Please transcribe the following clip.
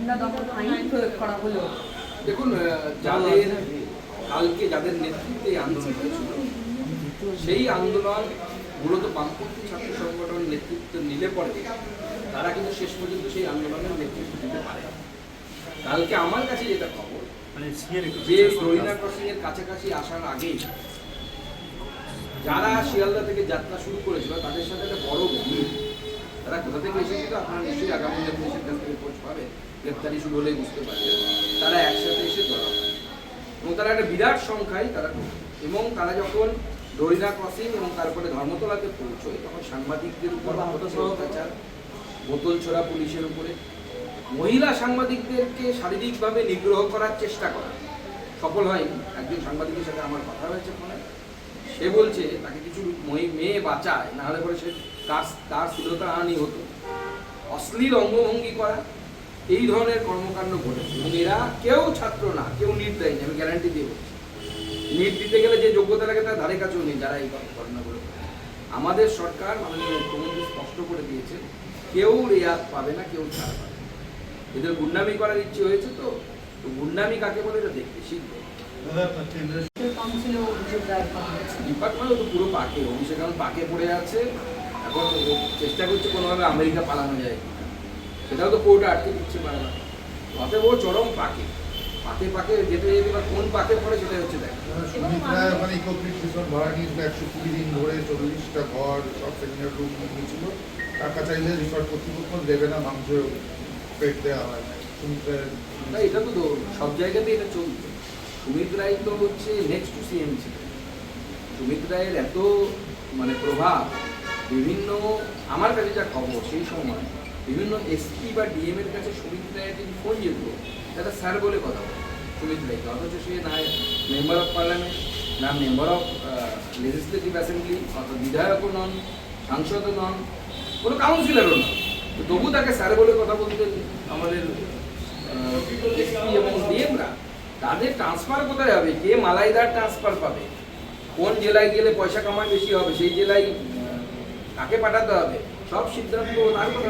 নিন্দা দমন আইন প্রয়োগ করা হলো। দেখুন, কালকে যাদের নেতৃত্বে এই আন্দোলন হয়েছিল, সেই আন্দোলন মূলত বামপন্থী ছাত্র সংগঠনের নেতৃত্ব নিলে পরে তারা কিন্তু শেষ পর্যন্ত সেই আন্দোলনের নেতৃত্ব দিতে পারে। কালকে আমার কাছে যেটা খবর, যে দরিনা ক্রসিং এর কাছাকাছি আসার আগেই যারা শিয়ালদা থেকে যাত্রা শুরু করেছিল তাদের সাথে একটা বড় ভিড়, তারা কোথা থেকে এসেছিল আপনারা নিশ্চয়ই আগামী দিনে পুলিশের কাছ থেকে খোঁজ পাবেন, গ্রেপ্তারি শুরু হলেই বুঝতে পারবেন। তারা একসাথে এসে ধরা হয় এবং তারা একটা বিরাট সংখ্যায় তারা, এবং তারা যখন দরিনা ক্রসিং এবং তারপরে ধর্মতলাতে পৌঁছয় তখন সাংবাদিকদের উপর অত্যাচার, বোতল ছোড়া পুলিশের উপরে, মহিলা সাংবাদিকদেরকে শারীরিকভাবে নিগ্রহ করার চেষ্টা করা সফল হয়নি। একজন সাংবাদিকের সাথে আমার কথা হয়েছে ফোনে, সে বলছে তাকে কিছু মেয়ে বাঁচায়, নাহলে পরে সে তার শ্লীলতাহানি হতো। অশ্লীল অঙ্গভঙ্গি করা, এই ধরনের কর্মকাণ্ড ঘটেছে এবং এরা কেউ ছাত্র না, কেউ নিট দেয়নি, আমি গ্যারান্টি দিয়ে বলছি। নিট দিতে গেলে যে যোগ্যতা লাগে তার ধারে কাছেও নেই যারা এই ঘটনাগুলো। আমাদের সরকার মাননীয় মুখ্যমন্ত্রী স্পষ্ট করে দিয়েছে, কেউ রেয়াত পাবে না, কেউ ছাড় পাবে না। এদের গুন্ডামি করার ইচ্ছে হয়েছে, তো গুন্ডামি কাকে বলে এটা দেখতে শিখবে। ডিপার্টমেন্ট তো পুরো পাকে, অভিষেক এখন পাকে পড়ে আছে, এখন চেষ্টা করছে কোনোভাবে আমেরিকা পালানো যায়, সেটাও তো কোর্টে আটকে দিচ্ছে বারবার। অতএব ও চরম পাকে পাকে পাকে যেতে যেতে বা কোন পাকে পড়ে সেটাই হচ্ছে দেখ। মানে ইকোপিক ভীষণ ভাড়া নিয়েছিল, 120 দিন ধরে 40টা ঘর সব সেমিনার রুম নিয়েছিল। টাকা চাইলে রিসর্ট কর্তৃপক্ষ দেবে না, মাংস পেট দেওয়া হয় না। এটা তো সব জায়গাতেই এটা চলছে। সুমিত রায় তো হচ্ছে নেক্সট টু সিএম ছিল। সুমিত রায়ের এত মানে প্রভাব, বিভিন্ন আমার কাছে যা খবর সেই সময় বিভিন্ন এসপি বা ডিএম এর কাছে সুমিত রায়ের যদি ফোন যেত, তারা স্যার বলে কথা বলে সুমিত রায়কে, অথচ সে না মেম্বার অফ পার্লামেন্ট, না মেম্বার অফ লেজিসলেটিভ অ্যাসেম্বলি, অথবা বিধায়কও নন, সাংসদও নন, কোনো কাউন্সিলরও নন, তো তবু তাকে স্যার বলে কথা বলতে আমাদের এসপি এবং ডিএমরা। তাদের ট্রান্সফার কোথায় হবে, কে মালাইদার ট্রান্সফার পাবে, কোন জেলায় গেলে পয়সা কামাই বেশি হবে, সেই জেলায় কাকে পাঠাতে হবে, সব সিদ্ধান্ত তার কথা।